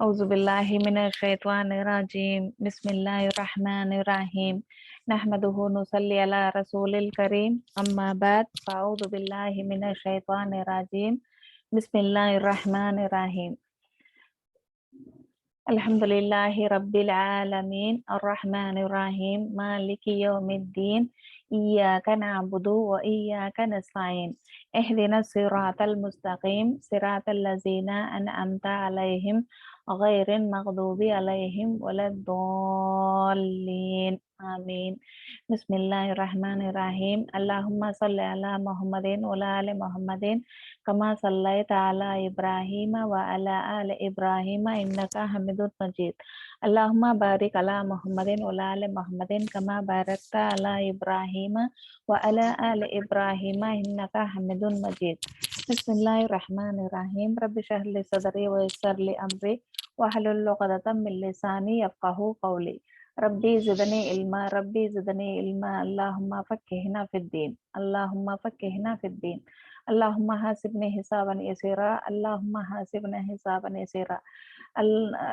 أعوذ بالله من الشيطان الرجيم بسم الله الرحمن الرحيم نحمده ونصلي على رسول الكريم أما بعد فأعوذ بالله من الشيطان الرجيم بسم الله الرحمن الرحيم الحمد لله رب العالمين الرحمن الرحيم مالك يوم الدين إياك نعبد وإياك نستعين اهدنا الصراط المستقيم صراط الذين أنعمت عليهم غير المغضوب عليهم ولا الضالين آمين بسم الله الرحمن الرحيم اللهم صل على محمد وعلى آل محمد كما صليت على إبراهيم وعلى آل إبراهيم إنك حميد مجيد اللهم بارك على محمد وعلى آل محمد كما باركت على إبراهيم وعلى آل إبراهيم إنك حميد مجيد بسم الله الرحمن الرحيم رب اشرح لي صدري ويسر لي أمري واحلل عقدة من لساني يفقهوا قولي ربي زدني علما ربي زدني علما اللهم فقهنا في الدين اللهم فقهنا في الدين اللهم حاسبني حسابا يسيرا اللهم حاسبنا حسابا يسيرا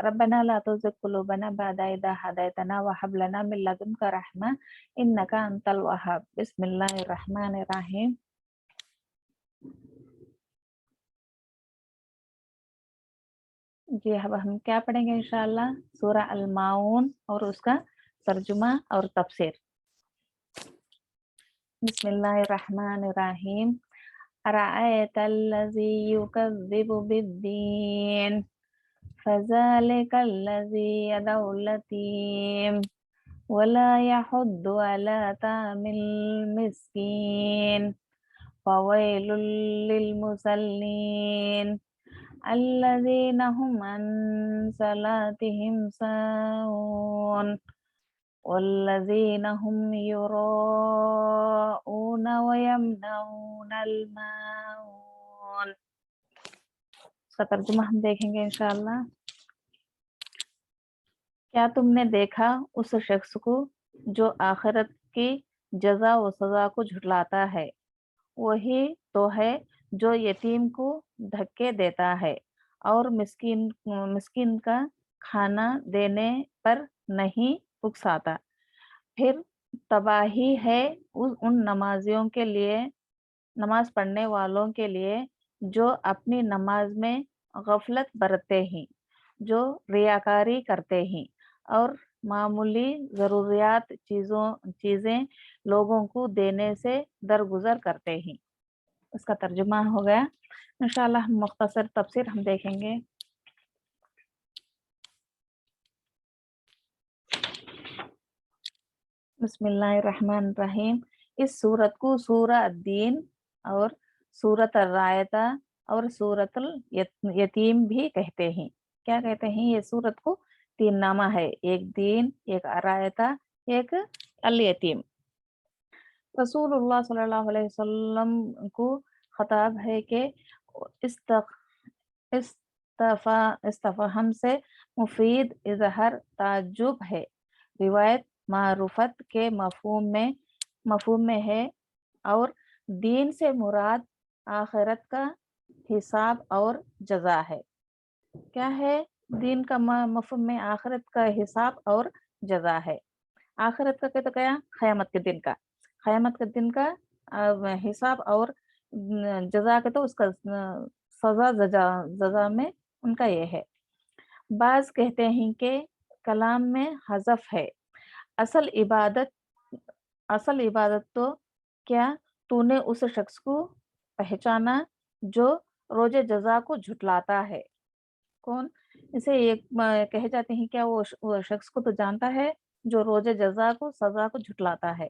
ربنا لا تزغ قلوبنا بعد إذ هديتنا وهب لنا من لدنك رحمة إنك أنت الوهاب بسم الله الرحمن الرحيم جی اب ہم کیا پڑھیں گے انشاءاللہ سورہ الماعون اور اس کا ترجمہ اور تفسیر بسم اللہ الرحمن الرحیم ارأیت الذی یکذب بالدین فذلک الذی یدعو الیتیم ولا يحض على طعام المسكين فويل للمصلين الذين هم عن صلاتهم ساهون والذين هم يراءون ويمنعون الماعون اس کا ترجمہ ہم دیکھیں گے انشاءاللہ کیا تم نے دیکھا اس شخص کو جو آخرت کی جزا و سزا کو جھٹلاتا ہے وہی تو ہے جو یتیم کو دھکے دیتا ہے اور مسکین کا کھانا دینے پر نہیں اکساتا پھر تباہی ہے ان نمازیوں کے لیے نماز پڑھنے والوں کے لیے جو اپنی نماز میں غفلت برتتے ہیں جو ریاکاری کرتے ہیں اور معمولی ضروریات چیزیں لوگوں کو دینے سے درگزر کرتے ہیں اس کا ترجمہ ہو گیا انشاءاللہ ہم مختصر تفسیر ہم دیکھیں گے بسم اللہ الرحمن الرحیم اس سورت کو سورہ الدین اور سورت الرائتہ اور سورت الیتیم بھی کہتے ہیں کیا کہتے ہیں یہ سورت کو تین نامہ ہے ایک دین ایک رائتہ ایک الیتیم رسول اللہ صلی اللہ علیہ وسلم کو خطاب ہے کہ استفہام سے مفید اظہار تعجب ہے روایت معرفت کے مفہوم میں ہے اور دین سے مراد آخرت کا حساب اور جزا ہے کیا ہے دین کا مفہوم میں آخرت کا حساب اور جزا ہے آخرت کا کہتے کیا قیامت کے دن کا حساب اور جزا کے تو اس کا سزا جزا میں ان کا یہ ہے بعض کہتے ہیں کہ کلام میں حذف ہے اصل عبادت تو کیا تو نے اس شخص کو پہچانا جو روز جزا کو جھٹلاتا ہے کون اسے ایک کہے جاتے ہیں کیا وہ شخص کو تو جانتا ہے جو روز جزا کو سزا کو جھٹلاتا ہے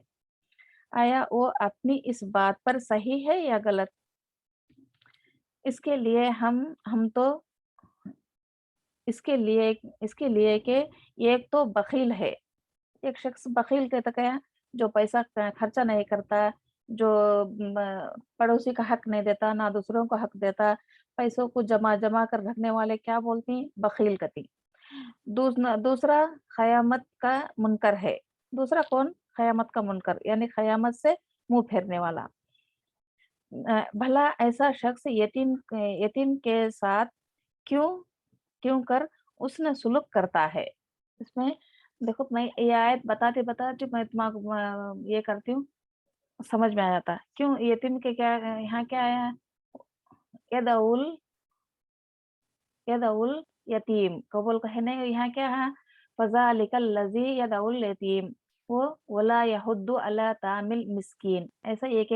آیا وہ اپنی اس بات پر صحیح ہے یا غلط اس کے لیے کہ ایک تو بخیل ہے ایک شخص بخیل کہتا کیا جو پیسہ خرچہ نہیں کرتا جو پڑوسی کا حق نہیں دیتا نہ دوسروں کو حق دیتا پیسوں کو جمع کر رکھنے والے کیا بولتی بخیل کہتی دوسرا قیامت کا منکر ہے دوسرا کون قیامت کا منکر یعنی قیامت سے منہ پھیرنے والا بھلا ایسا شخص یتیم کے ساتھ کیوں کر उसने सुलूक करता है। इसमें देखो, मैं ये आयत बताते बताते मैं दिमाग ये करती हूँ, समझ में आ जाता है क्यों यतीम के क्या यहाँ क्या आया, यदउल यदउल यतीम कबूल कहने यहाँ क्या है, फज़ालिकल लज़ी यदउल यतीम वो वला यहुद्दु अला तामिल मिस्कीन। ऐसा एक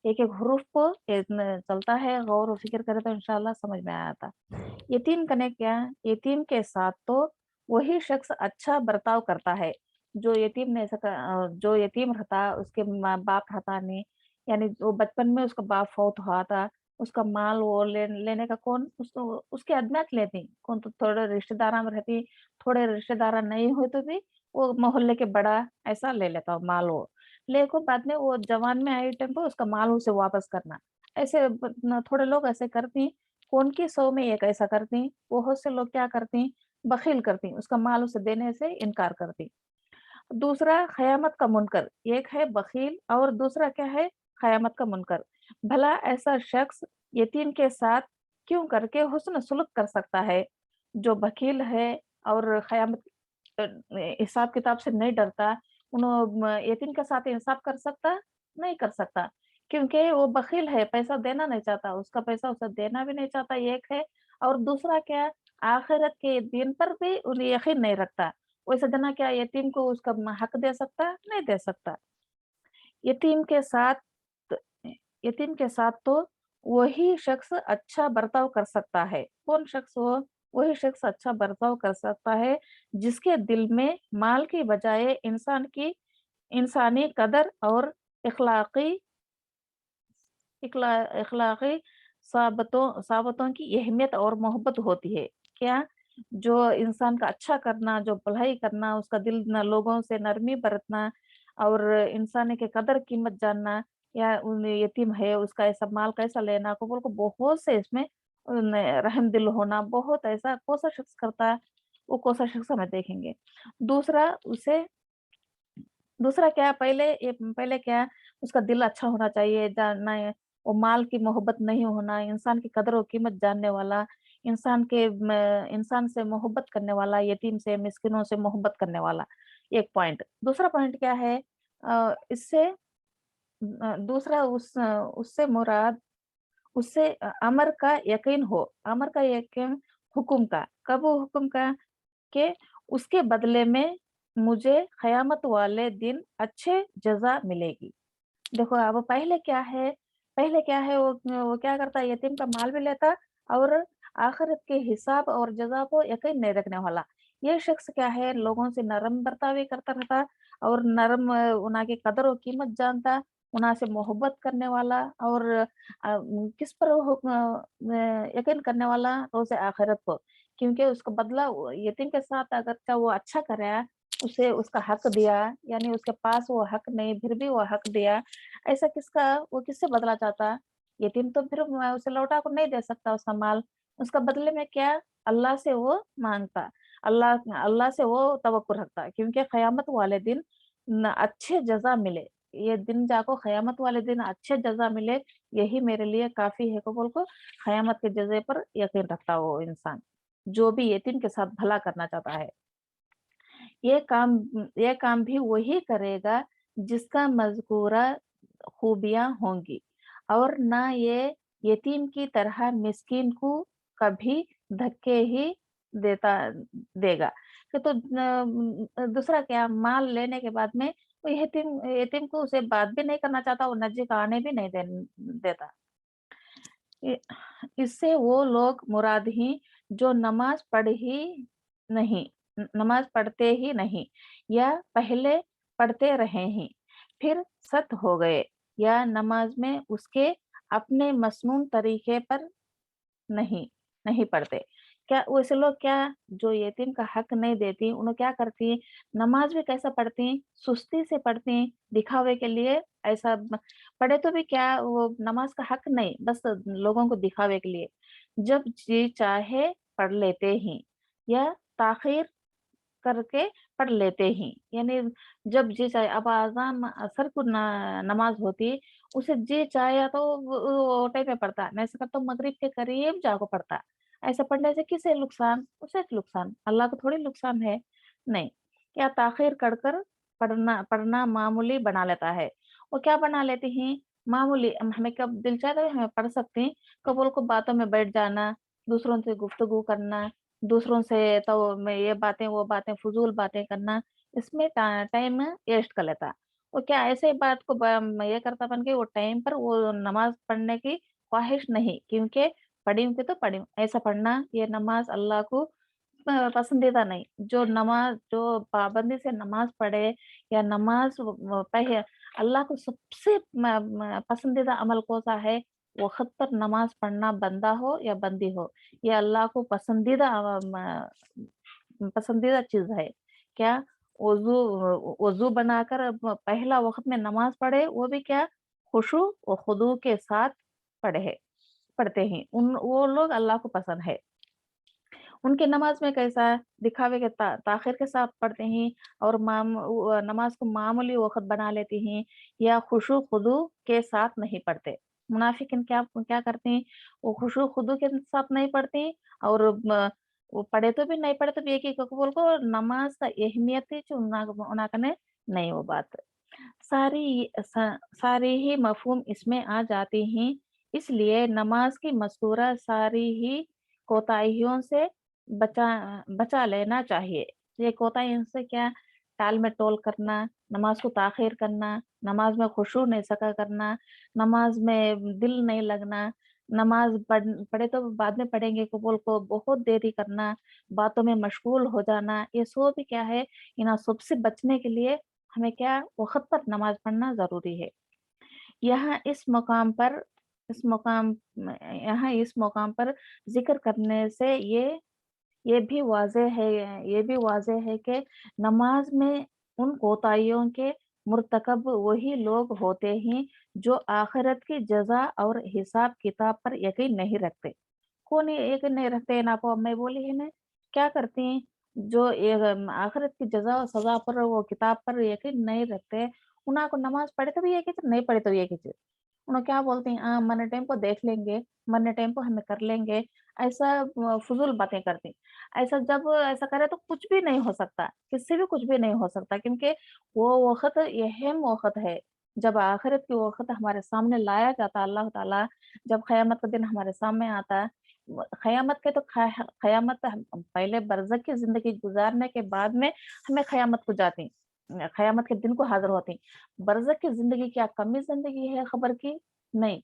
एक हरूफ को चलता है, गौर और फिक्र करे तो इंशाल्लाह समझ में आ जाता। यतीम कने क्या, यतीम के साथ तो वही शख्स अच्छा बर्ताव करता है जो यतीम ने जो यतीम रहता, उसके बाप रहता नहीं, यानी वो बचपन में उसका बाप फौत हुआ था, उसका माल वो लेने का कौन, उसके अदमियत लेती कौन, तो थोड़े रिश्तेदार में रहती, थोड़े रिश्तेदार नहीं हो तो भी वो मोहल्ले के बड़ा ऐसा ले लेता माल, वो लेको बाद में वो जवान में आई टाइम पर उसका माल उसे वापस करना। ऐसे थोड़े लोग ऐसे करती, कौन की 100 में एक ऐसा करती, बहुत से लोग क्या करती, बखील करती, उसका माल उसे देने से इनकार करती। दूसरा क़यामत का मुनकर, एक है बखील और दूसरा क्या है, क़यामत का मुनकर। भला ऐसा शख्स यतीम के साथ क्यों करके हुस्न सुलूक कर सकता है, जो बखील है और क़यामत हिसाब किताब से नहीं डरता, यतीम के साथ इंसाफ कर सकता? नहीं कर सकता, क्योंकि वो बखील है, पैसा देना नहीं चाहता, उसका पैसा उसे देना भी नहीं चाहता, एक है। और दूसरा क्या, आखिरत के दिन पर भी उन्हें यकीन नहीं रखता, वैसे जना क्या यतीम को उसका हक दे सकता? नहीं दे सकता। यतीम के साथ यतीम के साथ तो वही शख्स अच्छा बर्ताव कर सकता है। कौन शख्स वो? वही शख्स अच्छा बर्ताव कर सकता है जिसके दिल में माल की बजाय इंसानी कदर और इखलाकी इखलाकी साबतों की अहमियत और मोहब्बत होती है। क्या? जो इंसान का अच्छा करना, जो भलाई करना, उसका दिल न लोगों से नरमी बरतना और इंसान के कदर कीमत जानना, या यतीम है उसका ऐसा माल कैसा लेना, कबूल को बहुत से इसमें रहम दिल होना, बहुत ऐसा कौन सा शख्स करता है, वो कौन सा शख्स हमें देखेंगे। दूसरा उसे दूसरा क्या, पहले क्या, उसका दिल अच्छा होना चाहिए, जानना है, वो माल की मोहब्बत नहीं होना, इंसान की कदर और कीमत जानने वाला, इंसान से मोहब्बत करने वाला, यतीम से, मिस्किनों से मोहब्बत करने वाला, एक पॉइंट। दूसरा पॉइंट क्या है, इससे दूसरा उससे मुराद, उससे अमर का यकीन हो, अमर का यकीन हुक्म का, कब वो हुक्म का, कि उसके बदले में मुझे क़यामत वाले दिन अच्छे जज़ा मिलेगी। देखो अब पहले क्या है, वो क्या करता है, यतीम का माल भी लेता और आखिरत के हिसाब और जज़ा को यकीन नहीं रखने वाला। ये शख्स क्या है, लोगों से नरम बर्ताव करता रहता और उन्हा की कदर और कीमत जानता, उन्हा से मोहब्बत करने वाला और किस पर यकीन करने वाला, रोज़ आखिरत को, क्योंकि उसका बदला यतीम के साथ अगर क्या वो अच्छा कराया, उसे उसका हक दिया, यानी उसके पास वो हक नहीं फिर भी वो हक दिया, ऐसा वो किससे बदला चाहता? यतीम तो फिर उसे लौटा को नहीं दे सकता उसका माल, उसका बदले में क्या, अल्लाह से वो मांगता, अल्लाह से वो तवक्कुल रखता, क्योंकि क़यामत वाले दिन अच्छे जज़ा मिले, ये दिन जाको क़यामत वाले दिन अच्छे जज़ा मिले, यही मेरे लिए काफ़ी है, कबूल को क़यामत के जज़े पर यकीन रखता वो इंसान, जो भी यतीम के साथ भला करना चाहता है। ये काम ये काम भी वही करेगा जिसका मज़कूरा खूबियाँ होंगी, और ना ये यतीम की तरह मिस्कीन को कभी धक्के ही देता देगा। कि तो दूसरा क्या, माल लेने के बाद में वो यतीम को उसे बात भी नहीं करना चाहता, वो नज़दीक आने भी नहीं देता। इ इससे वो लोग मुराद ही जो नमाज़ पढ़ते ही नहीं, या पहले पढ़ते रहे हैं, फिर सत हो गए, या नमाज़ में उसके अपने मसनून तरीके पर नहीं, नहीं पढ़ते। क्या वैसे लोग क्या, जो यतीम का हक नहीं देती, उन्हें क्या करती, नमाज़ भी कैसा पढ़ती, सुस्ती से पढ़ती, दिखावे के लिए, ऐसा पढ़े तो भी क्या, वो नमाज का हक नहीं, बस लोगों को दिखावे के लिए, जब जी चाहे पढ़ लेते हैं, या ताख़ीर करके पढ़ लेते हैं, यानी जब जी चाहे, अब अज़ान असर को नमाज होती, उसे जी चाहे तो वो टाइम में पढ़ता, नहीं सका तो मगरिब के करीब जाको पढ़ता, ایسا پڑھنے سے کسے نقصان؟ اسے نقصان، اللہ کو تھوڑی نقصان ہے، نہیں۔ یا تاخیر کر پڑھنا معمولی بنا لیتا ہے۔ وہ کیا بنا لیتے ہیں؟ معمولی، ہمیں کب دل چاہتا ہے ہمیں پڑھ سکتے ہیں، کبول کو باتوں میں بیٹھ جانا، دوسروں سے گفتگو کرنا، دوسروں سے تو میں یہ باتیں وہ باتیں فضول باتیں کرنا، اس میں ٹائم ویسٹ کر لیتا۔ وہ کیا ایسے بات کو یہ کرتا بن کے وہ ٹائم پر وہ نماز پڑھنے کی خواہش نہیں، کیونکہ پڑھی ہوں تو پڑھی ہوں، ایسا پڑھنا یہ نماز اللہ کو پسندیدہ نہیں۔ جو نماز جو پابندی سے نماز پڑھے یا نماز پڑھے، اللہ کو سب سے پسندیدہ عمل کون سا ہے؟ وقت پر نماز پڑھنا، بندہ ہو یا بندی ہو، یہ اللہ کو پسندیدہ چیز ہے۔ کیا؟ وضو بنا کر پہلا وقت میں نماز پڑھے، وہ بھی کیا؟ خشوع و خضوع کے ساتھ پڑھتے ہیں، وہ لوگ اللہ کو پسند ہے۔ ان کی نماز میں کیسا دکھاوے کے تاخیر کے ساتھ پڑھتے ہیں، اور نماز کو معمولی وقت بنا لیتے ہیں، یا خشوع خضوع کے ساتھ نہیں پڑھتے۔ منافقین کیا کرتے ہیں؟ وہ خشوع خضوع کے ساتھ نہیں پڑھتے ہیں، اور وہ پڑھے تو بھی نہیں پڑھے تو بھی ایک ایک بول کو نماز کا اہمیت ہے جو انہاں کنے نہیں، وہ بات ساری ہی مفہوم اس میں آ جاتی ہیں۔ اس لیے نماز کی مذکورہ ساری ہی کوتاہیوں سے بچا لینا چاہیے۔ یہ کوتاہیوں سے کیا؟ ٹال میں ٹول کرنا، نماز کو تاخیر کرنا، نماز میں خشوع نہیں سکا کرنا، نماز میں دل نہیں لگنا، نماز پڑھے تو بعد میں پڑھیں گے قبول کو بہت دیری کرنا، باتوں میں مشغول ہو جانا، یہ سب کیا ہے؟ ان سب سے بچنے کے لیے ہمیں کیا؟ وقت پر نماز پڑھنا ضروری ہے۔ یہاں اس مقام پر ذکر کرنے سے یہ بھی واضح ہے کہ نماز میں ان کوتاہیوں کے مرتکب وہی لوگ ہوتے ہیں جو آخرت کی جزا اور حساب کتاب پر یقین نہیں رکھتے۔ کون یقین نہیں رکھتے؟ نا کو میں بولی ہے نا، کیا کرتے ہیں؟ جو آخرت کی جزا اور سزا پر وہ کتاب پر یقین نہیں رکھتے، انہاں کو نماز پڑھے تو بھی یہ چیز، نہیں پڑھے تو یہ چیز، انہوں کیا بولتے ہیں؟ مرنے ٹائم کو دیکھ لیں گے، مرنے ٹائم کو ہمیں کر لیں گے، ایسا فضول باتیں کرتے ہیں۔ ایسا جب ایسا کرے تو کچھ بھی نہیں ہو سکتا، کس سے بھی کچھ بھی نہیں ہو سکتا، کیونکہ وہ وقت اہم وقت ہے جب آخرت کی وقت ہمارے سامنے لایا جاتا اللہ تعالیٰ، جب قیامت کا دن ہمارے سامنے آتا۔ قیامت پہلے برزخ کی زندگی گزارنے کے بعد میں ہمیں قیامت کو جاتے ہیں، قیامت کے دن کو حاضر ہوتے ہیں۔ برزخ کی زندگی کیا کمی زندگی ہے خبر کی؟ نہیں،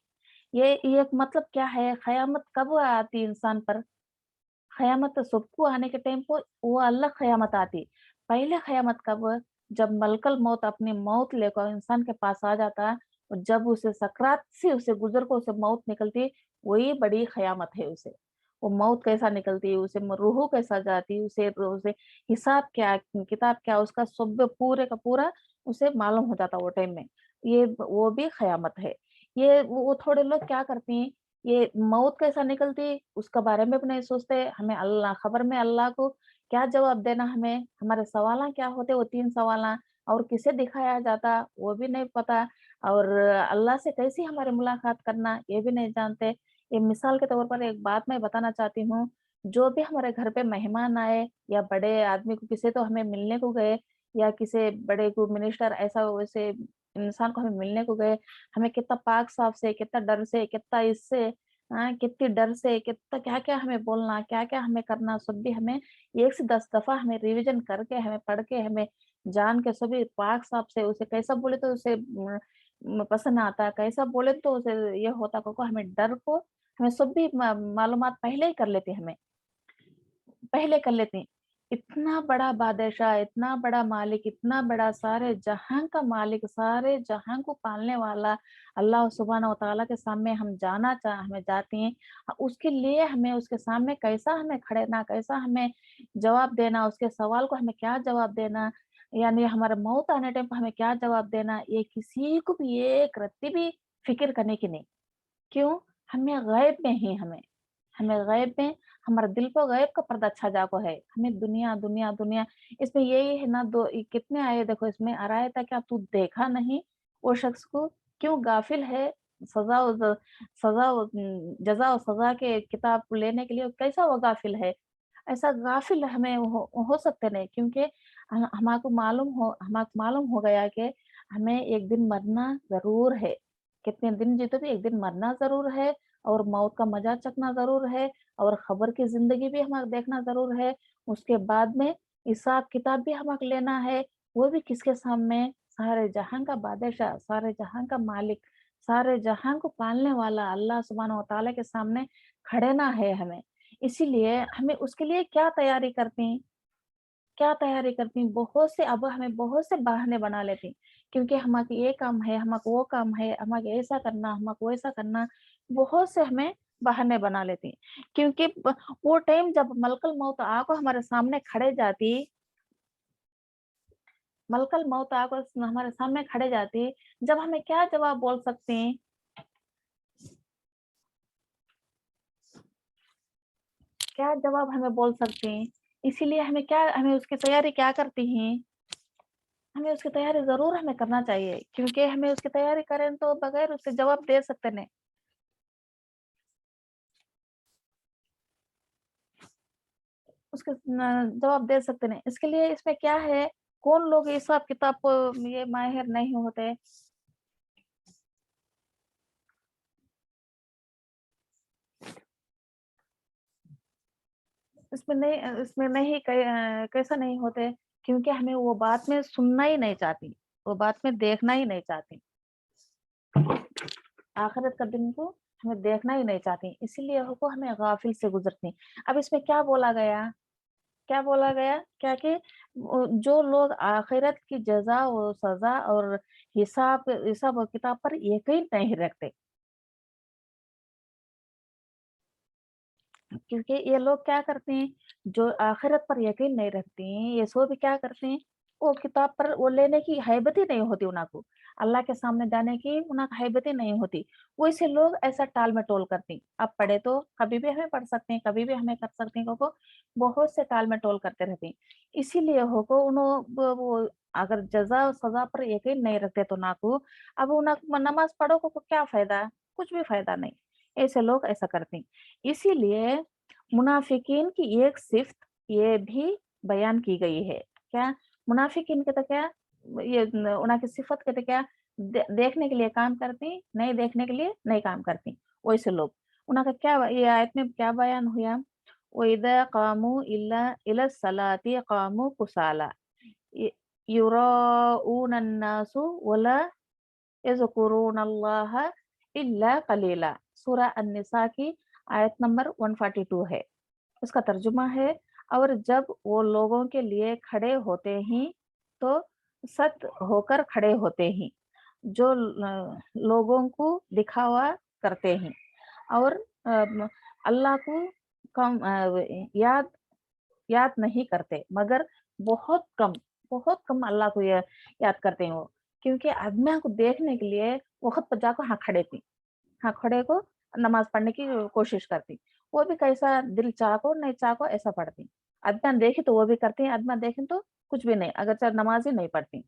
یہ مطلب کیا ہے؟ قیامت کب آتی انسان پر؟ قیامت سب کو آنے کے ٹائم کو وہ اللہ قیامت آتی، پہلے قیامت کب؟ جب ملک الموت اپنی موت لے کر انسان کے پاس آ جاتا، اور جب اسے سکرات سے اسے گزر کو اسے موت نکلتی، وہی بڑی قیامت ہے۔ اسے وہ موت کیسا نکلتی، اسے روح کیسا جاتی، اسے حساب کیا کتاب کیا اس کا سب پورے کا پورا اسے معلوم ہو جاتا وہ ٹائم میں، وہ بھی قیامت ہے۔ وہ تھوڑے لوگ کیا کرتے ہیں، یہ موت کیسا نکلتی اس کا بارے میں بھی نہیں سوچتے، ہمیں اللہ خبر میں اللہ کو کیا جواب دینا، ہمارے سوالاں کیا ہوتے، وہ 3 سوالاں، اور کسے دکھایا جاتا وہ بھی نہیں پتا، اور اللہ سے کیسی ہماری ملاقات کرنا یہ بھی نہیں جانتے۔ یہ مثال کے طور پر ایک بات میں بتانا چاہتی ہوں، جو بھی ہمارے گھر پہ مہمان آئے یا بڑے آدمی کو کسی تو ہمیں ملنے کو گئے، یا کسی بڑے کو منسٹر ایسا ویسے انسان کو ہمیں ملنے کو گئے، ہمیں کتنا پاک صاف سے، کتنا ڈر سے، کتنا اس سے، کتنی ڈر سے، کتنا کیا کیا ہمیں بولنا، کیا کیا ہمیں کرنا، سب بھی ہمیں 1 سے 10 دفعہ ہمیں ریویژن کر کے، ہمیں پڑھ کے، ہمیں جان کے سبھی پاک صاف سے اسے کیسا بولے تو اسے پسند آتا، کیسا بولے تو اسے یہ ہوتا کو ہمیں ڈر کو ہمیں سب بھی معلومات پہلے ہی کر لیتے، پہلے کر لیتے ہیں۔ اتنا بڑا بادشاہ، اتنا بڑا مالک، اتنا بڑا سارے جہاں کا مالک، سارے جہاں کو پالنے والا اللہ سبحانہ و تعالیٰ کے سامنے ہم ہمیں جاتے ہیں، اس کے لیے ہمیں اس کے سامنے کیسا ہمیں کھڑنا، کیسا ہمیں جواب دینا، اس کے سوال کو ہمیں کیا جواب دینا، یعنی ہمارا موت آنے ٹائم پر ہمیں کیا جواب دینا، یہ کسی کو بھی ایک رتی بھی فکر کرنے کی نہیں۔ کیوں؟ ہمیں غیب میں ہی ہمیں غیب میں ہمارا دل کو غیب کا پردہ چھا جا کو ہے، ہمیں دنیا دنیا دنیا، اس میں یہی ہے نا، کتنے آئے دیکھو، اس میں آ رہا تھا کیا تو دیکھا نہیں وہ شخص کو، کیوں غافل ہے सजा जजा और सजा के किताब को लेने के लिए कैसा वो गाफिल है। ऐसा गाफिल हमें हो सकते नहीं, क्योंकि हमको मालूम हो गया कि हमें एक दिन मरना जरूर है। कितने दिन जीते भी एक दिन मरना जरूर है, और मौत का मजा चखना जरूर है, और खबर की जिंदगी भी हमें देखना जरूर है। उसके बाद में हिसाब किताब भी हमें लेना है, वो भी किसके सामने? सारे जहां का बादशाह, सारे जहां का मालिक, सारे जहां को पालने वाला अल्लाह सुब्हानहू व तआला के सामने खड़े ना है हमें। इसीलिए हमें उसके लिए क्या तैयारी करती हैं? क्या तैयारी करती हैं? अब हमें बहुत से बहाने बना लेती हैं, क्योंकि हमारा ये काम है, हमारा वो काम है, हमारा ऐसा करना, हमारा वैसा करना, बहुत से हमें बहाने बना लेती हैं। क्योंकि वो टाइम जब मलकल मौत आको हमारे सामने खड़े जाती, मलकल मौत आको हमारे सामने खड़े जाती, जब हमें क्या जवाब बोल सकते हैं? क्या जवाब हमें बोल सकते हैं? इसीलिए हमें उसकी तैयारी क्या करती हैं? हमें उसकी तैयारी ज़रूर हमें करना चाहिए, क्योंकि हमें उसकी तैयारी करें तो बगैर उसके जवाब दे सकते नहीं। उसके जवाब दे सकते नहीं। इसके लिए इसमें क्या है, कौन लोग हिसाब किताब को ये माहिर नहीं होते? इसमें नहीं कैसा नहीं होते, क्योंकि हमें वो बात में सुनना ही नहीं चाहती, वो बात में देखना ही नहीं चाहती, आखिरत का दिन को हमें देखना ही नहीं चाहती, इसीलिए वो हमें गाफिल से गुजरती। अब इसमें क्या बोला गया? क्या बोला गया? क्या कि जो लोग आखिरत की जजा और सजा और हिसाब हिसाब और किताब पर यकीन नहीं रखते, क्योंकि ये लोग क्या करते हैं, जो आखिरत पर यकीन नहीं रखते हैं, ये सो भी क्या करते हैं, वो किताब पर वो लेने की हैबत ही नहीं होती उनको, अल्लाह के सामने जाने की उनका हैबत ही नहीं होती। वैसे लोग ऐसा टाल मटोल करते हैं, अब पढ़े तो कभी भी हमें पढ़ सकते हैं, कभी भी हमें कर सकते हैं, को बहुत से टाल मटोल करते रहते हैं। इसीलिए हो को वो अगर जजा और सजा पर यकीन नहीं रखते तो ना को, अब उन नमाज पढ़ो को क्या फायदा? कुछ भी फायदा नहीं। ऐसे लोग ऐसा करते हैं। इसीलिए मुनाफिकीन की एक सिफ्त ये भी बयान की गई है। क्या? मुनाफिकीन के तो क्या, ये उनकी सिफत के तो क्या, देखने के लिए काम करती, नहीं देखने के लिए नहीं काम करती। वैसे लोग उनका क्या, ये आयत में क्या बयान हुआ? वइदा कामू इला सलाती कामू कुसाला युराऊन अन्नासु वला यज़कुरून अल्लाह इल्ला कलीला। सूरा अन्निसा की आयत नंबर 142 है। उसका तर्जुमा है, और जब वो लोगों के लिए खड़े होते हैं तो सत होकर खड़े होते हैं, जो लोगों को दिखावा करते हैं, और अल्लाह को कम याद याद नहीं करते, मगर बहुत कम, बहुत कम अल्लाह को याद करते हैं वो। क्योंकि आदमियों को देखने के लिए वक़्त पर जाकर हाँ खड़े थी, हाँ खड़े को नमाज पढ़ने की कोशिश करती। वो भी कैसा दिल चाको नहीं चाको ऐसा पढ़ती। अदना देखे तो वो भी करती हैं, अदना देखें तो कुछ भी नहीं, अगर चाहे नमाज ही नहीं पढ़ती।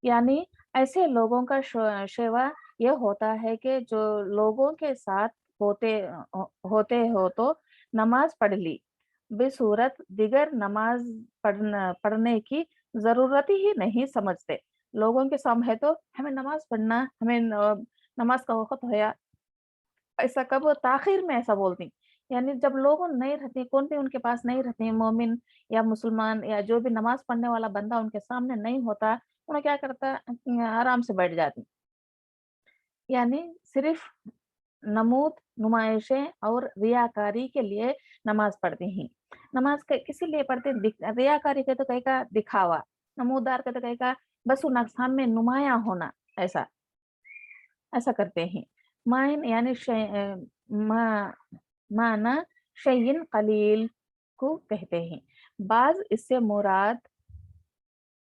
यानी ऐसे लोगों का शेवा ये होता है कि जो लोगों के साथ होते हो तो नमाज पढ़ ली, बेसूरत दिगर नमाज पढ़ने की ज़रूरत ही नहीं समझते। लोगों के सामने है तो हमें नमाज पढ़ना, हमें नमाज का वक़्त होया, ऐसा कब ताख़ीर में ऐसा बोलती। यानी जब लोग नहीं रहते, कौन भी उनके पास नहीं रहते, मोमिन या मुसलमान या जो भी नमाज़ पढ़ने वाला बंदा उनके सामने नहीं होता, उन्हें क्या करता, आराम से बैठ जाती। यानी सिर्फ़ नमूद, नुमाइशें और रियाकारी के लिए नमाज़ पढ़ते हैं। नमाज़ क किस लिए पढ़ते हैं? रियाकारी के तो कहीं का दिखावा, नमूदार के तो कहीं का बस उन सामने नुमायाँ होना, ऐसा, ऐसा करते हैं। माइन यानी मा माना शैइन कलील को कहते हैं। बाज़ इससे मुराद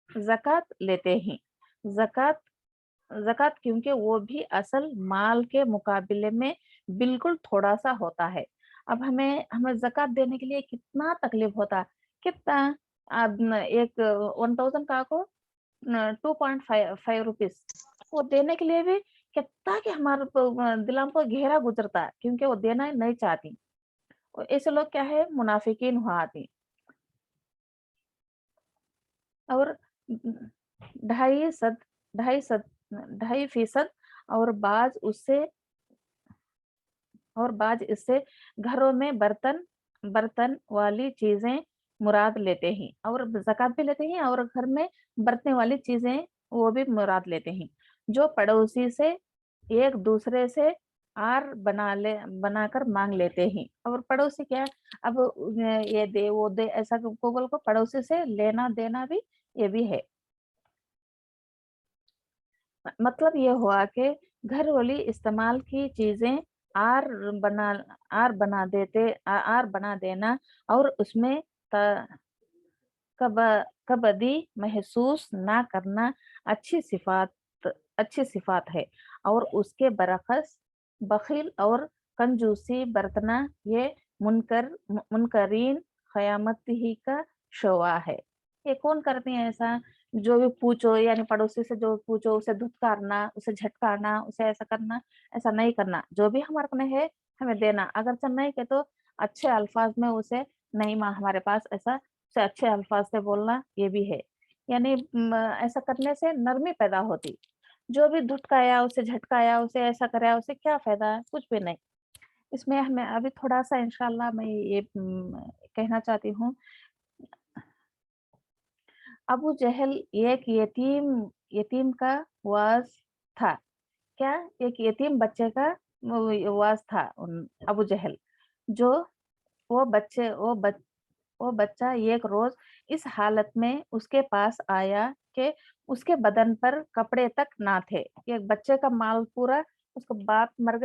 ज़कात लेते हैं। ज़कात ज़कात क्योंकि वो भी असल माल के मुकाबले में बिल्कुल थोड़ा-सा होता है। अब हमें हमें ज़कात देने के लिए कितना तकलीफ़ होता, कितना, अब न एक 1000 का को 2.5 ₹5 वो देने के लिए भी ताकि हमारे दिलों पर गहरा गुजरता, क्योंकि वो देना नहीं चाहती। और ऐसे लोग क्या है, मुनाफिकीन हुआ आती। और ढाई सद ढाई सद 2.5% और बाज इससे घरों में बर्तन बर्तन वाली चीजें मुराद लेते हैं, और ज़कात भी लेते हैं, और घर में बरतने वाली चीजें वो भी मुराद लेते हैं। जो पड़ोसी से एक दूसरे से आर बनाकर मांग लेते हैं। और पड़ोसी क्या, अब ये दे वो दे ऐसा को बोल को पड़ोसी से लेना देना भी ये भी है। मतलब ये हुआ कि घर वाली इस्तेमाल की चीजें आर बना आर बना देना, और उसमें कब कबदी महसूस ना करना अच्छी सिफात अच्छी सिफात है। और उसके बरखस बखील और कंजूसी बरतना ये मुनकरीन क़यामत ही का शोवा है। ये कौन करते हैं ऐसा? जो भी पूछो, यानी पड़ोसी से जो पूछो उसे धुतकारना, उसे झटकारना, उसे ऐसा करना, ऐसा नहीं करना। जो भी हमारे में है हमें देना, अगर से नहीं के तो अच्छे अल्फाज में उसे, नहीं माँ हमारे पास ऐसा, से अच्छे अल्फाज से बोलना ये भी है। यानी ऐसा करने से नरमी पैदा होती। जो भी धुतकाया, उसे झटकाया, उसे ऐसा कराया, उसे क्या फायदा है? कुछ भी नहीं। इसमें हमें अभी थोड़ा सा इंशाल्लाह मैं ये कहना चाहती हूँ। अबू जहल एक यतीम का वाज था। क्या? एक यतीम बच्चे का वाज था। अबू जहल जो वो बच्चा एक रोज इस हालत में उसके पास आया कि उसके बदन पर कपड़े तक ना थे। एक बच्चे का माल पूरा, उसका बाप मर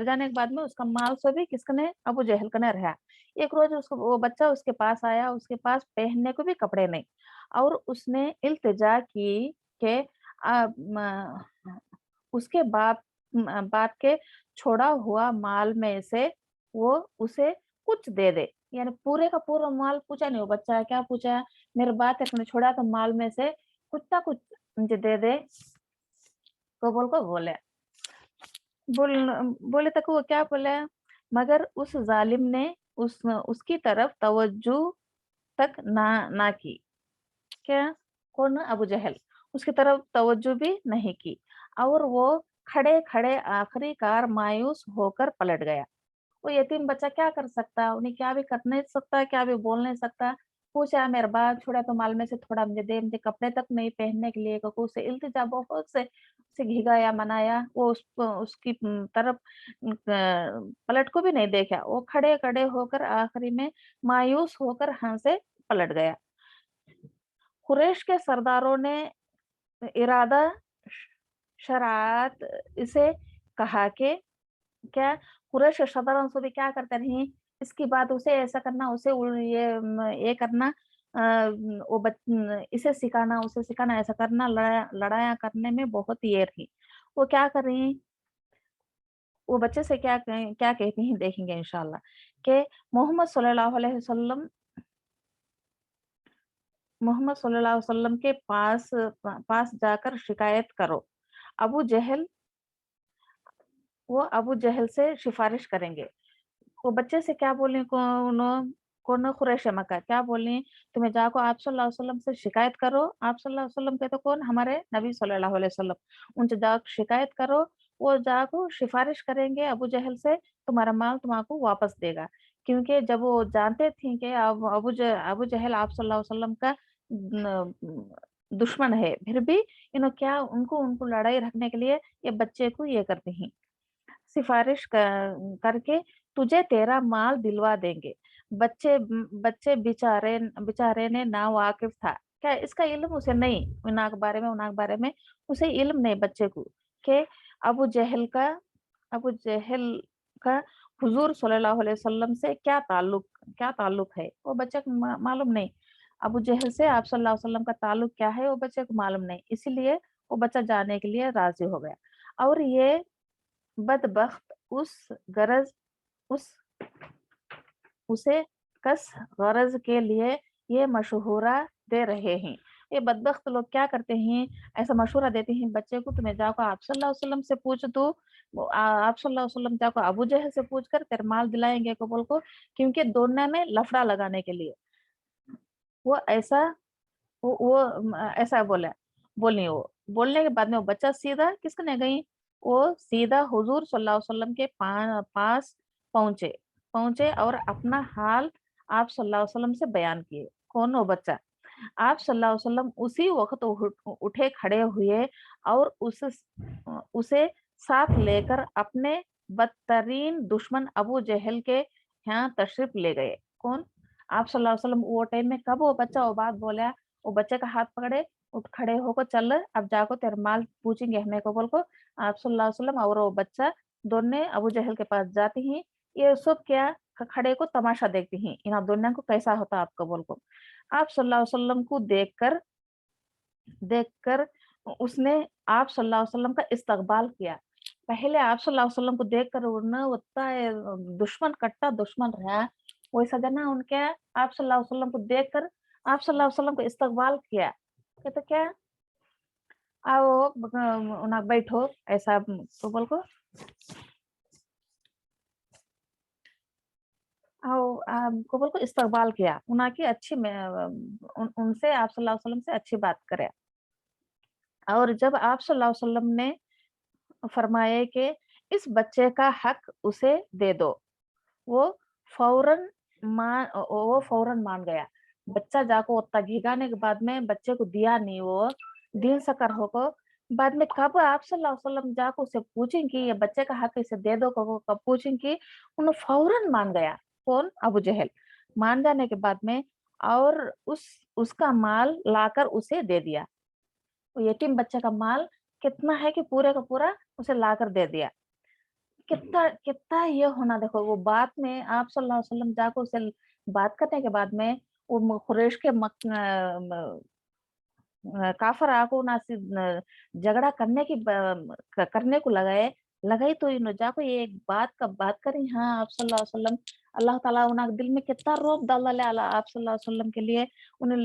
जाने के बाद में उसका माल सभी किसने, अबू जहल कने रहा। एक रोज उसको वो बच्चा उसके पास आया, उसके पास पहनने को भी कपड़े नहीं, और उसने इल्तिजा की कि उसके बाप के छोड़ा हुआ माल में से वो उसे कुछ दे दे। यानी पूरे का पूरा माल पूछा नहीं, वो बच्चा है क्या पूछा, मेरे बात है छोड़ा तो माल में से कुछ ना कुछ मुझे दे दे। तो बोले बोल बोले तक वो क्या बोले, मगर उस जालिम ने उसकी तरफ तवज्जो तक ना की। क्या? कौन? अबू जहल। उसकी तरफ तवज्जो भी नहीं की, और वो खड़े खड़े आखिरकार मायूस होकर पलट गया। वो यतीम बच्चा क्या कर सकता? उन्हें क्या भी कर नहीं सकता, क्या भी बोल नहीं सकता। पूछा, मेरे बाप छोड़ा तो माल में से थोड़ा मुझे दे, मुझे कपड़े तक नहीं पहनने के लिए। ककू से इल्तिजा बहुत से घिगाया मनाया। वो उसकी तरफ पलट को भी नहीं देखा। वो खड़े खड़े होकर आखिरी में मायूस होकर यहाँ से पलट गया। कुरैश के सरदारों ने इरादा शरात इसे कहा कि क्या, कुरैश के सरदारों से भी क्या करते रहे, इसकी बात उसे ऐसा करना, उसे ये करना, इसे सिखाना, उसे सिखाना, ऐसा करना, लड़ाया करने में बहुत ये थी। वो क्या कर रही हैं, वो बच्चे से क्या कहती हैं देखेंगे इंशाल्लाह। कि मोहम्मद सल्लल्लाहु अलैहि वसल्लम मोहम्मद सल्लल्लाहु अलैहि वसल्लम के पास जाकर शिकायत करो। अबू जहल वो अबू जहल से सिफारिश करेंगे। वो बच्चे से क्या बोले, कौन कुरैश मक्का क्या बोले, तुम्हें जाको आप सल्लल्लाहु अलैहि वसल्लम से शिकायत करो। आप सल्लल्लाहु अलैहि वसल्लम के तो कौन, हमारे नबी सल्लल्लाहु अलैहि वसल्लम। उनसे जाकर शिकायत करो। वो जाको सिफारिश करेंगे अबू जहल से, तुम्हारा माल तुम्हारा वापस देगा। क्योंकि जब वो जानते थे कि अब अबू जहल आप सल्लल्लाहु अलैहि वसल्लम का दुश्मन है, फिर भी इन्हों क्या उनको लड़ाई रखने के लिए ये बच्चे को ये करते हैं, सिफारिश करके तुझे तेरा माल दिलवा देंगे। बच्चे बेचारे ने ना वाकिफ था। क्या इसका इल्म उसे नहीं, उनाक बारे में उसे इल्म नहीं बच्चे को, कि अबू जहल का अबू जहल का हुजूर सल्लल्लाहु अलैहि वसल्लम से क्या ताल्लुक है, वो बच्चे को मालूम नहीं। अबू जहल से आप सल्लल्लाहु अलैहि वसल्लम का ताल्लुक क्या है, वो बच्चे को मालूम नहीं। इसीलिए वो बच्चा जाने के लिए राजी हो गया। और ये बदबख्त गरज उस उसे कस गरज के लिए ये मशहुरा दे रहे हैं। ये बदबख्त लोग क्या करते हैं, ऐसा मशवरा देते हैं बच्चे को, तुम्हें जाकर आप सल्लल्लाहु अलैहि वसल्लम से पूछ दो, आप सल्लल्लाहु अलैहि वसल्लम जाकर अबू जहल से पूछ कर तेरे माल दिलाएंगे कबूल को, क्योंकि दोनों में लफड़ा लगाने के लिए वो ऐसा ऐसा बोलनी वो बोलने के बाद में वो बच्चा सीधा किसने गई, वो सीधा हुजूर सल्लल्लाहु अलैहि वसल्लम के पास पहुंचे पहुंचे और अपना हाल आप सल्लल्लाहु अलैहि वसल्लम से बयान किए। कौन? वो बच्चा। आप सल्लल्लाहु अलैहि वसल्लम उसी वक्त उठे खड़े हुए और उसे साथ लेकर अपने बदतरीन दुश्मन अबू जहल के यहाँ तशरीफ ले गए। कौन? आप सल्लल्लाहु अलैहि वसल्लम वो टाइम में कब वो बच्चा वो बात बोला, वो बच्चे का हाथ पकड़े, उठ खड़े होकर चल, अब जाको तेरे माल पूछेंगे हमें कबूल को। आप सल्लल्लाहु अलैहि वसल्लम और वो बच्चा दोनों अबू जहल के पास जाती हैं। ये सब क्या खड़े को तमाशा देखती हैं, इन दोनों को कैसा होता आप कबूल को। आप सल्लल्लाहु अलैहि वसल्लम को देखकर उसने आप सल्लल्लाहु अलैहि वसल्लम का इस्तकबाल किया। पहले आप सल्लल्लाहु अलैहि वसल्लम को देखकर उन्हें उतना दुश्मन कट्टा दुश्मन रहा, वैसा जना उनके आप सल्लल्लाहु अलैहि वसल्लम को देखकर आप सल्लल्लाहु अलैहि वसल्लम को इस्तकबाल किया। कहते क्या, आओ उन्हें बैठो, ऐसा तो बोल को आओ कबूल को इस्तकबाल किया, उनकी अच्छी उनसे आप सल्लल्लाहु अलैहि वसल्लम से अच्छी बात करे। और जब आप सल्लल्लाहु अलैहि वसल्लम ने फरमाया कि इस बच्चे का हक उसे दे दो, वो वो फौरन मान गया। बच्चा जाको उतना घिगाने के बाद में बच्चे को दिया नहीं, वो दीन सकर होको बाद में कब आप सल्लल्लाहु अलैहि वसल्लम जाको उसे पूछेंगे ये बच्चे का हक इसे दे दो, कब पूछेंगे, उन्हें फौरन मान गया। कौन? अबू जहल। मान जाने के बाद में और उसका माल लाकर उसे दे दिया। वो यतीम बच्चे का माल कितना है कि पूरे का पूरा उसे लाकर दे दिया। कितना कितना ये होना, देखो वो बात में आप सल्लल्लाहु अलैहि वसल्लम जाकर उसे बात करने के बाद में वो कुरैश के काफर आको ना झगड़ा करने की करने को लगाई तो इन जाको ये एक बात करी। हाँ आप सल्लल्लाहु अलैहि वसल्लम अल्लाह ताला उनके दिल में कितना रोब डाला ले आप सल्लल्लाहु अलैहि वसल्लम के लिए, उन्हें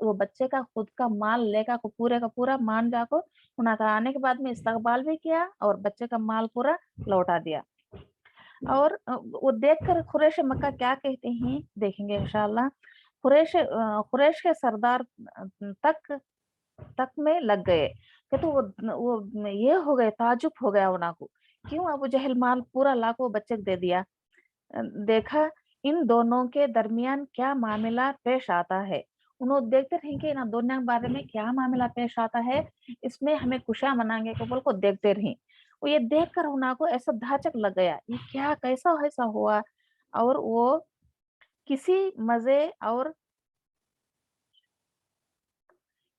वो बच्चे का खुद का माल लेकर को पूरे का पूरा मान जाको उनका आने के बाद में इस्तकबाल भी किया और बच्चे का माल पूरा लौटा दिया। और वो देखकर कुरैश मक्का क्या कहते हैं देखेंगे इंशाअल्लाह। कुरैश के सरदार तक तक में लग गए कि तो वो ये हो गए, ताजुब हो गया उनको, क्यों अबू जहल माल पूरा लाखों बच्चे को दे दिया। देखा इन दोनों के दरमियान क्या मामला पेश आता है, उन्होंने देखते रहे कि इन दोनों के बारे में क्या मामला पेश आता है, इसमें हमें खुशियां मनाएंगे कबूल को देखते रहे। वो ये देखकर उनको ऐसा धाचक लग गया, ये क्या कैसा ऐसा हुआ। और वो किसी मजे और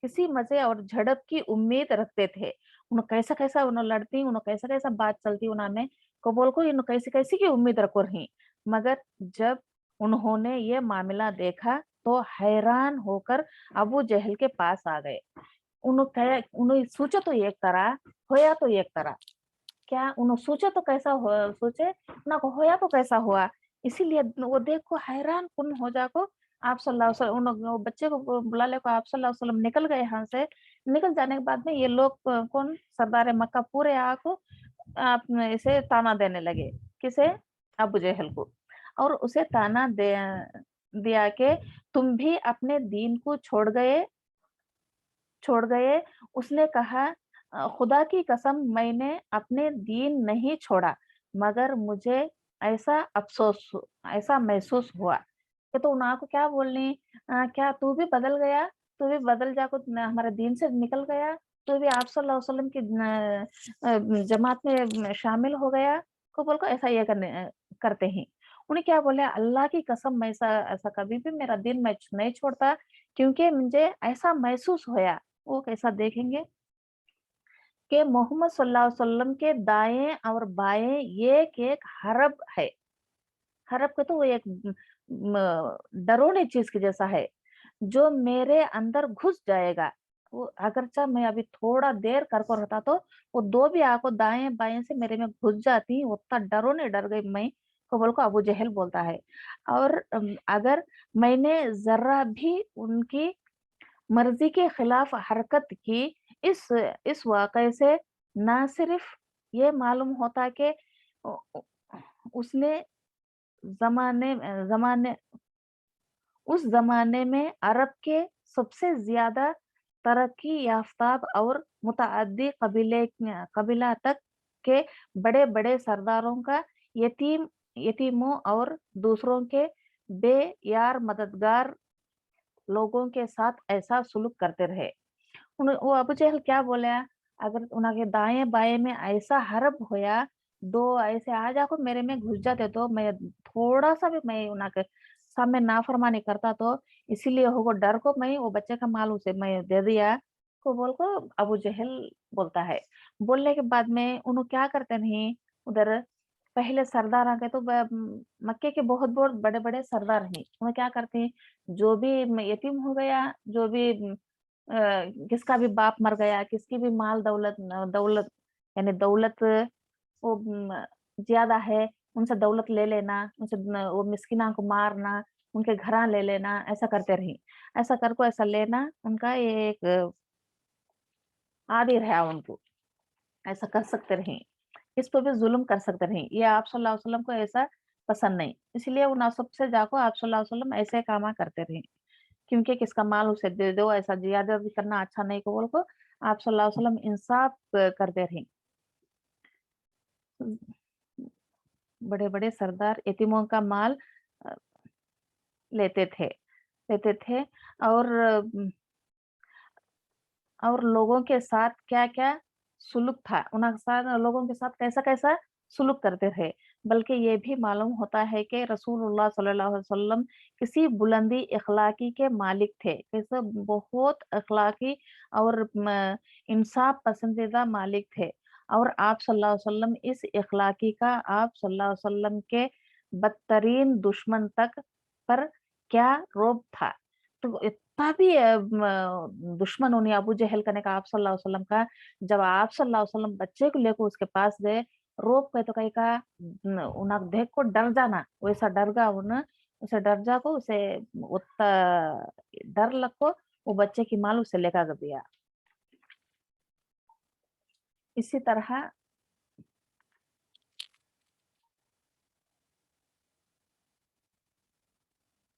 किसी मजे और झड़प की उम्मीद रखते थे। उन्हें कैसा कैसा उन्हें लड़ती, उन्हें कैसा कैसा बात चलती उन्होंने कबूल को इन कैसी कैसी की उम्मीद रखो रही। मगर जब उन्होंने ये मामला देखा तो हैरान होकर अबू जहल के पास आ गए। उन्हें सोचा तो एक तरह, होया तो एक तरह। क्या उन्होंने सोचा तो कैसा हो, सोचे ना को होया तो कैसा हुआ। इसीलिए वो देख को हैरान कुन हो जाको आप सल्लल्लाहु अलैहि वसल्लम वो बच्चे को बुला ले को आप सल्लल्लाहु अलैहि वसल्लम निकल गए यहाँ से। निकल जाने के बाद में ये लोग कौन सरदार मक्का पूरे आको आप इसे ताना देने लगे। किसे? अबू जहल को। और उसे ताना दिया के तुम भी अपने दीन को छोड़ गए। उसने कहा खुदा की कसम मैंने अपने दीन नहीं छोड़ा, मगर मुझे ऐसा अफसोस ऐसा महसूस हुआ कि तो उनको क्या बोलनी, क्या तू भी बदल गया, तू भी बदल जाको हमारे दीन से निकल गया, तू भी आप सल्लल्लाहु अलैहि वसल्लम की जमात में शामिल हो गया। को बोल को ऐसा ये करते हैं। उन्हें क्या बोले, अल्लाह की कसम मैं ऐसा ऐसा कभी भी मेरा दिन मैं नहीं छोड़ता, क्योंकि मुझे ऐसा महसूस होया। वो कैसा देखेंगे कि मोहम्मद सल्लल्लाहु अलैहि वसल्लम के दाएं और बाएं एक एक हरब है। हरब के तो वो एक डरोने चीज के जैसा है जो मेरे अंदर घुस जाएगा। वो अगरचा मैं अभी थोड़ा देर कर रहता तो वो दो भी आको दाएं बाएं से मेरे में घुस जाती, उतना डरोने डर गई मैं। कबल को अबू जहल बोलता है। और अगर मैंने जरा भी उनकी मर्जी के खिलाफ हरकत की। इस वाक़ये से ना सिर्फ ये मालूम होता कि उ उ उसने ज़माने ज़माने उस ज़माने में अरब के सबसे ज़्यादा तरक्की याफ़्ता और मुतअद्दी कबीला तक के बड़े-बड़े सरदारों का यतीमों और दूसरों के बेयार मददगार लोगों के साथ ऐसा सुलूक करते रहे। वो अबू जहल क्या बोला, अगर उनके दाएँ-बाएँ में ऐसा हरब होया, 2 ऐसे आ जाको मेरे में घुस जाते तो मैं थोड़ा-सा भी मैं उनके सामने नाफ़रमानी करता तो इसीलिए वो डर को मैं वो बच्चे का माल उसे मैं दे दिया, को बोल को अबू जहल बोलता है। बोलने के बाद में उन्हों क्या करते नहीं, उधर पहले सरदार आ गए तो मक्के के बहुत-बहुत बड़े-बड़े सरदार हैं। वो क्या करते हैं, जो भी यतीम हो गया, जो भी किसका भी बाप मर गया, किसकी भी माल दौलत यानी दौलत वो ज़्यादा है, उनसे दौलत ले लेना, उनसे वो मिस्किना को मारना, उनके घरां ले लेना, ऐसा करते रही। ऐसा कर को ऐसा लेना उनका ये एक आदि रहा उनको, ऐसा कर सकते रही। इस पे भी ज़ुल्म कर सकते रही। ये आप सल्लल्लाहु अलैहि वसल्लम को ऐसा पसंद नहीं। इसलिए वो नसब से जाको आप सल्लल्लाहु अलैहि वसल्लम ऐसे कामा करते रहे। क्योंकि किसका माल उसे दे दो, ऐसा ज़्यादा भी करना अच्छा नहीं को बोल को आप सल्लल्लाहु अलैहि वसल्लम इंसाफ करते रहे। बड़े-बड़े सरदार यतीमों का माल अ, लेते थे लेते थे और और लोगों के साथ क्या-क्या सुलूक था, उनके साथ लोगों के साथ कैसा-कैसा सुलूक करते थे। बल्कि ये भी मालूम होता है कि रसूलुल्लाह सल्लल्लाहु अलैहि वसल्लम किसी बुलंदी इख़्लाक़ी के मालिक थे। कैसे बहुत अख़्लाक़ी और इंसाफ पसंदीदा मालिक थे और आप सल्लल्लाहु अलैहि वसल्लम इस इख़्लाक़ी का आप सल्लल्लाहु अलैहि वसल्लम के बदतरीन दुश्मन तक पर क्या रौब था। तो इतना भी दुश्मन उन्हें अबू जहल का ने कहा आप सल्लल्लाहु अलैहि वसल्लम का, जब आप सल्लल्लाहु अलैहि वसल्लम बच्चे को लेकर उसके पास गए, रोब के तो कहीं का उन्हें देख को डर जाना, वैसा डर गा उन्हें, उसे डर जा को उसे उतना डर लग को वो बच्चे की माल उसे लेकर दिया। इसी तरह